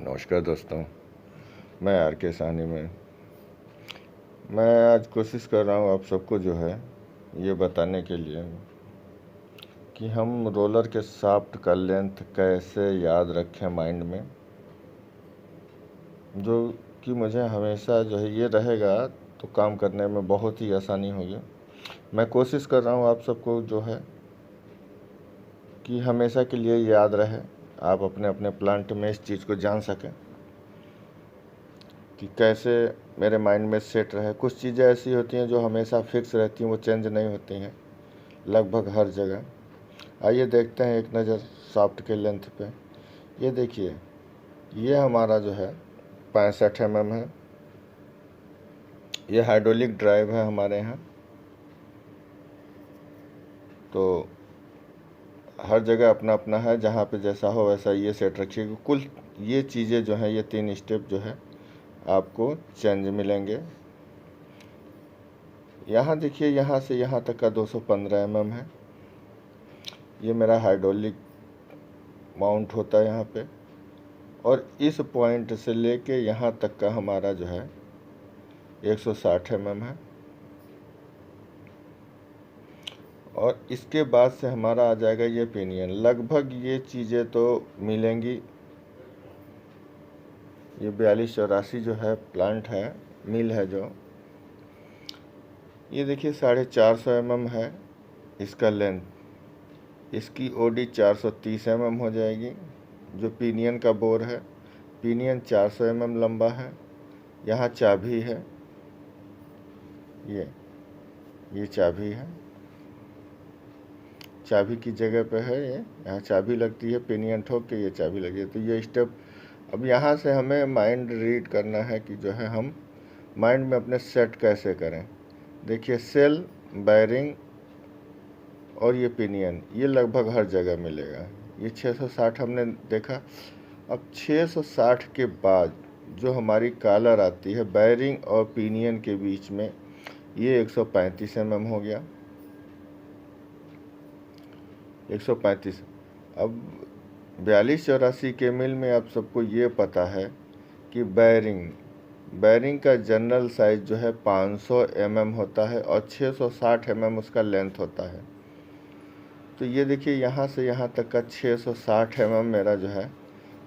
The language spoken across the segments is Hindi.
नमस्कार दोस्तों, मैं आर के साहनी में मैं आज कोशिश कर रहा हूँ आप सबको जो है ये बताने के लिए कि हम रोलर के शाफ्ट का लेंथ कैसे याद रखें माइंड में, जो कि मुझे हमेशा जो है ये रहेगा तो काम करने में बहुत ही आसानी होगी। मैं कोशिश कर रहा हूँ आप सबको जो है कि हमेशा के लिए याद रहे, आप अपने अपने प्लांट में इस चीज़ को जान सकें कि कैसे मेरे माइंड में सेट रहे। कुछ चीज़ें ऐसी होती हैं जो हमेशा फिक्स रहती हैं, वो चेंज नहीं होती हैं लगभग हर जगह। आइए देखते हैं एक नज़र शाफ्ट के लेंथ पे। ये देखिए, ये हमारा जो है 65 mm है। ये हाइड्रोलिक ड्राइव है हमारे यहाँ, तो हर जगह अपना अपना है, जहाँ पे जैसा हो वैसा ये सेट रखिएगा। कुल ये चीज़ें जो हैं, ये 3 स्टेप जो है आपको चेंज मिलेंगे। यहाँ देखिए, यहाँ से यहाँ तक का 215 mm है। ये मेरा हाइड्रोलिक माउंट होता है यहाँ पे, और इस पॉइंट से लेके यहाँ तक का हमारा जो है 160 mm है। और इसके बाद से हमारा आ जाएगा ये पिनियन। लगभग ये चीज़ें तो मिलेंगी। ये 4284 जो है प्लांट है, मिल है जो, ये देखिए 450 mm है इसका लेंथ। इसकी ओडी 430 mm हो जाएगी। जो पिनियन का बोर है, पिनियन 400 mm लंबा है। यहाँ चाबी है, ये चाबी है, चाबी की जगह पे है ये। यहाँ चाबी लगती है, पिनियन ठोक के ये चाबी लगी है। तो ये स्टेप अब यहाँ से हमें माइंड रीड करना है कि जो है हम माइंड में अपने सेट कैसे करें। देखिए, सेल, बैरिंग और ये पिनियन, ये लगभग हर जगह मिलेगा। ये 660 हमने देखा। अब 660 के बाद जो हमारी कॉलर आती है बैरिंग और पिनियन के बीच में, ये 135 mm हो गया। 135। अब 4284 के मिल में आप सबको ये पता है कि बैरिंग का जनरल साइज जो है 500 mm होता है और 660 mm उसका लेंथ होता है। तो ये देखिए, यहाँ से यहाँ तक का 660 mm मेरा जो है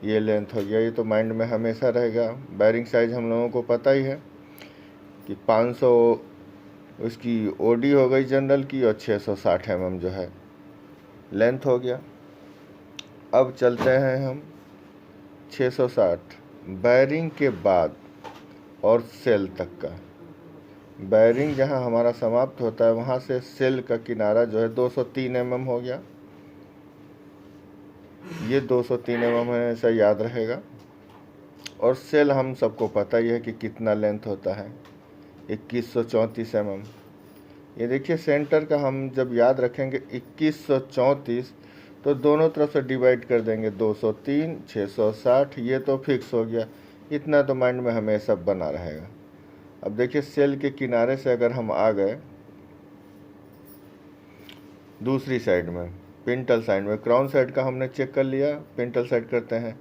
ये लेंथ हो गया। ये तो माइंड में हमेशा रहेगा। बैरिंग साइज हम लोगों को पता ही है कि 500 उसकी ओडी हो गई जनरल की, और 660 mm जो है लेंथ हो गया। अब चलते हैं हम 660 बैरिंग के बाद और सेल तक का। बैरिंग जहां हमारा समाप्त होता है, वहां से सेल का किनारा जो है 203 mm हो गया। ये 203 mm है, ऐसा याद रहेगा। और सेल हम सबको पता ही है कि कितना लेंथ होता है, 2134 mm। ये देखिए, सेंटर का हम जब याद रखेंगे 2134, तो दोनों तरफ से डिवाइड कर देंगे 203, 660, ये तो फिक्स हो गया। इतना तो माइंड में हमेशा बना रहेगा। अब देखिए, सेल के किनारे से अगर हम आ गए दूसरी साइड में, पिंटल साइड में, क्राउन साइड का हमने चेक कर लिया, पिंटल साइड करते हैं।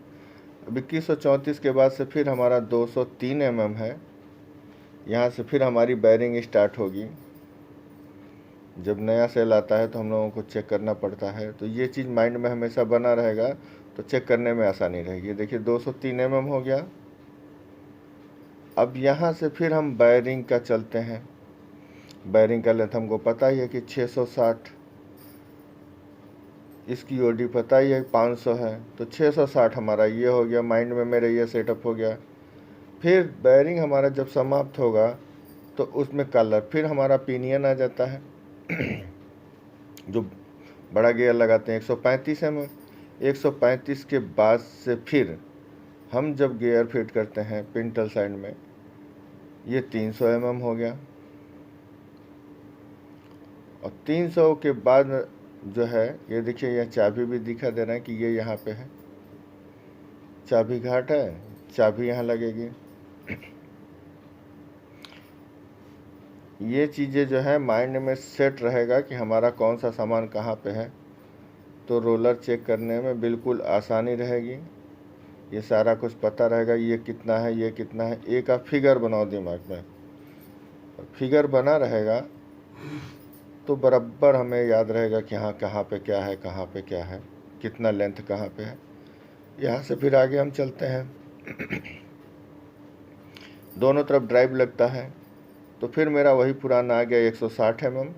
अब 2134 के बाद से फिर हमारा 203 mm है। यहाँ से फिर हमारी बैरिंग स्टार्ट होगी। जब नया सेल आता है तो हम लोगों को चेक करना पड़ता है, तो ये चीज़ माइंड में हमेशा बना रहेगा, तो चेक करने में आसानी रहेगी। देखिए, 203 mm हो गया। अब यहाँ से फिर हम बैरिंग का चलते हैं। बैरिंग का लेंथ हमको पता ही है कि 660, इसकी ओडी पता ही है 500 है, तो 660 हमारा ये हो गया। माइंड में मेरे ये सेटअप हो गया। फिर बैरिंग हमारा जब समाप्त होगा तो उसमें कलर, फिर हमारा पिनियन आ जाता है जो बड़ा गियर लगाते हैं 135 mm। 135 के बाद से फिर हम जब गियर फिट करते हैं पिंटल साइड में, ये 300 mm हो गया। और 300 के बाद जो है, ये देखिए, यह चाबी भी दिखा दे रहा है कि ये यहाँ पे है, चाबी घाट है, चाबी यहाँ लगेगी। ये चीज़ें जो है माइंड में सेट रहेगा कि हमारा कौन सा सामान कहाँ पे है, तो रोलर चेक करने में बिल्कुल आसानी रहेगी। ये सारा कुछ पता रहेगा, ये कितना है, ये कितना है। एक आप फिगर बनाओ दिमाग में, फिगर बना रहेगा तो बराबर हमें याद रहेगा कि हाँ कहाँ पे क्या है, कहाँ पे क्या है, कितना लेंथ कहाँ पे है। यहाँ से फिर आगे हम चलते हैं। दोनों तरफ ड्राइव लगता है, तो फिर मेरा वही पुराना आ गया 160 mm,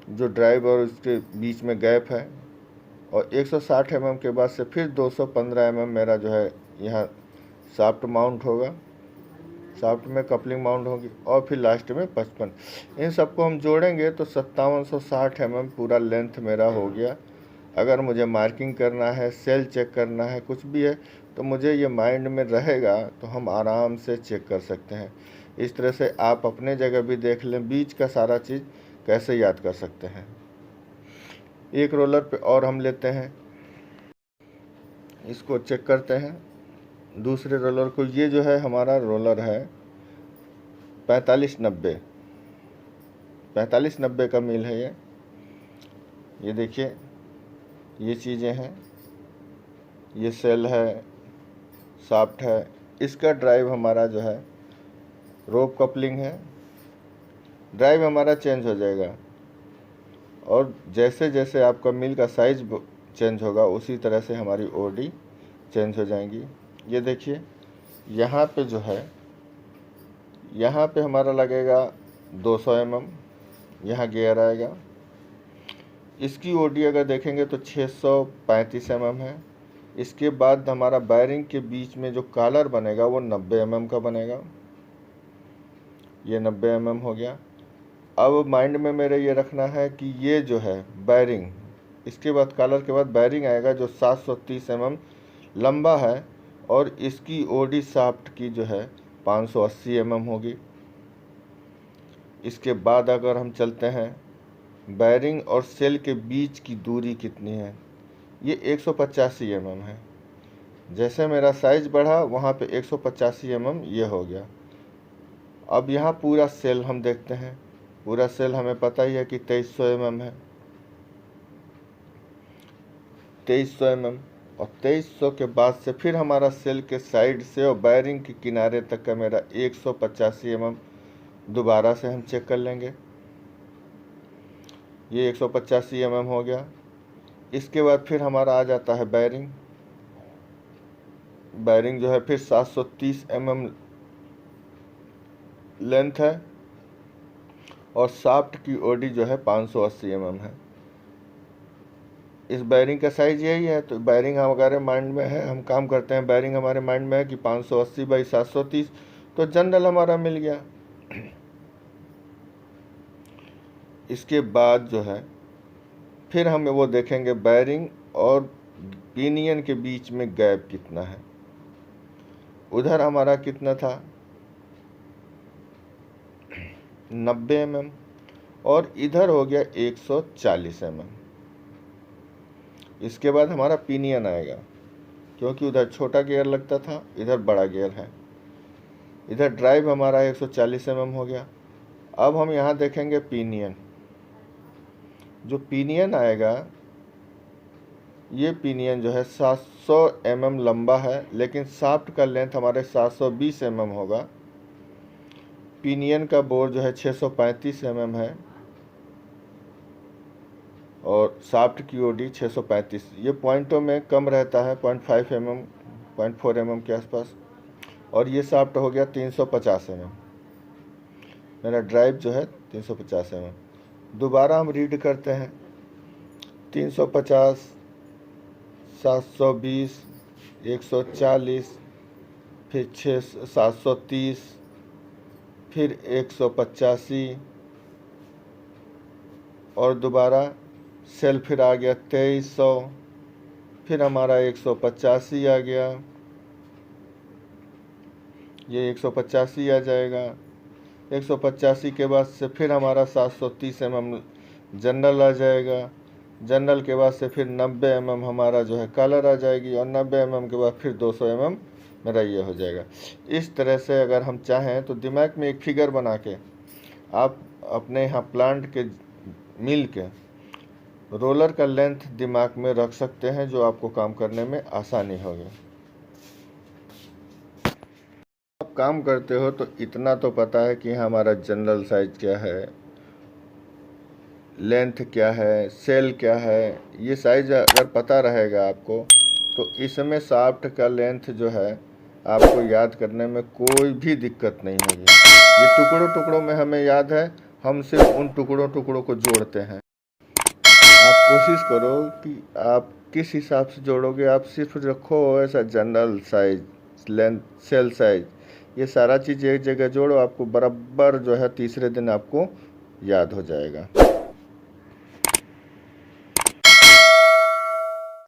जो ड्राइव और उसके बीच में गैप है। और 160 mm के बाद से फिर 215 mm मेरा जो है यहाँ शाफ्ट माउंट होगा, शाफ्ट में कपलिंग माउंट होगी, और फिर लास्ट में 55। इन सबको हम जोड़ेंगे तो 5760 mm पूरा लेंथ मेरा हो गया। अगर मुझे मार्किंग करना है, सेल चेक करना है, कुछ भी है, तो मुझे ये माइंड में रहेगा तो हम आराम से चेक कर सकते हैं। इस तरह से आप अपने जगह भी देख लें बीच का सारा चीज़ कैसे याद कर सकते हैं। एक रोलर पे और हम लेते हैं, इसको चेक करते हैं दूसरे रोलर को। ये जो है हमारा रोलर है 4590, 4590 का मील है ये देखिए, ये चीज़ें हैं, ये सेल है, शाफ्ट है। इसका ड्राइव हमारा जो है रोप कपलिंग है। ड्राइव हमारा चेंज हो जाएगा, और जैसे जैसे आपका मील का साइज चेंज होगा उसी तरह से हमारी ओडी चेंज हो जाएंगी। ये देखिए यहाँ पे जो है, यहाँ पे हमारा लगेगा 200 mm, यहाँ गियर आएगा। इसकी ओडी अगर देखेंगे तो 635 mm है। इसके बाद हमारा बैरिंग के बीच में जो कॉलर बनेगा वो 90 mm का बनेगा, ये 90 mm हो गया। अब माइंड में मेरे ये रखना है कि ये जो है बैरिंग, इसके बाद कॉलर के बाद बैरिंग आएगा जो 730 mm लंबा है, और इसकी ओडी शाफ्ट की जो है 580 mm होगी। इसके बाद अगर हम चलते हैं, बैरिंग और सेल के बीच की दूरी कितनी है, ये 185 mm है। जैसे मेरा साइज बढ़ा वहाँ पे 185 mm ये हो गया। अब यहाँ पूरा सेल हम देखते हैं, पूरा सेल हमें पता ही है कि 2300 mm है, 2300 mm। और 2300 के बाद से फिर हमारा सेल के साइड से और बैरिंग के किनारे तक का मेरा 185 mm दोबारा से हम चेक कर लेंगे, ये 185 mm हो गया। इसके बाद फिर हमारा आ जाता है बैरिंग, बैरिंग जो है फिर 730 mm लेंथ है, और शाफ्ट की ओडी जो है 580 mm है। इस बैरिंग का साइज यही है, तो बैरिंग हमारे माइंड में है, हम काम करते हैं, बैरिंग हमारे माइंड में है कि 580 बाई 730, तो जनरल हमारा मिल गया। इसके बाद जो है फिर हम वो देखेंगे बैरिंग और पिनियन के बीच में गैप कितना है। उधर हमारा कितना था 90 mm, और इधर हो गया 140 mm। इसके बाद हमारा पिनियन आएगा, क्योंकि उधर छोटा गियर लगता था, इधर बड़ा गियर है। इधर ड्राइव हमारा 140 mm हो गया। अब हम यहाँ देखेंगे पिनियन, जो पिनियन आएगा, ये पिनियन जो है 700 mm लंबा है, लेकिन शाफ्ट का लेंथ हमारे 720 mm होगा। पिनियन का बोर जो है 635 mm है, और शाफ्ट की ओडी 635। ये पॉइंटों में कम रहता है, 0.5 mm, 0.4 mm के आसपास। और ये शाफ्ट हो गया 350 mm, मेरा ड्राइव जो है 350 mm। दोबारा हम रीड करते हैं, 350, 720, 140, फिर 730, फिर 185, और दोबारा सेल फिर आ गया 2300, फिर हमारा 185 आ गया, ये 185 आ जाएगा। 185 के बाद से फिर हमारा 730 mm जनरल आ जाएगा। जनरल के बाद से फिर 90 mm हमारा जो है कॉलर आ जाएगी, और 90 mm के बाद फिर 200 mm मेरा ये हो जाएगा। इस तरह से अगर हम चाहें तो दिमाग में एक फिगर बना के आप अपने यहाँ प्लांट के मिल के रोलर का लेंथ दिमाग में रख सकते हैं, जो आपको काम करने में आसानी होगी। आप काम करते हो तो इतना तो पता है कि हमारा जनरल साइज क्या है, लेंथ क्या है, सेल क्या है। ये साइज अगर पता रहेगा आपको तो इसमें शाफ्ट का लेंथ जो है आपको याद करने में कोई भी दिक्कत नहीं होगी। ये टुकड़ों टुकड़ों में हमें याद है, हम सिर्फ उन टुकड़ों टुकड़ों को जोड़ते हैं। आप कोशिश करो कि आप किस हिसाब से जोड़ोगे, आप सिर्फ रखो ऐसा जनरल साइज, लेंथ, सेल साइज, ये सारा चीज़ एक जगह जोड़ो, आपको बराबर जो है तीसरे दिन आपको याद हो जाएगा।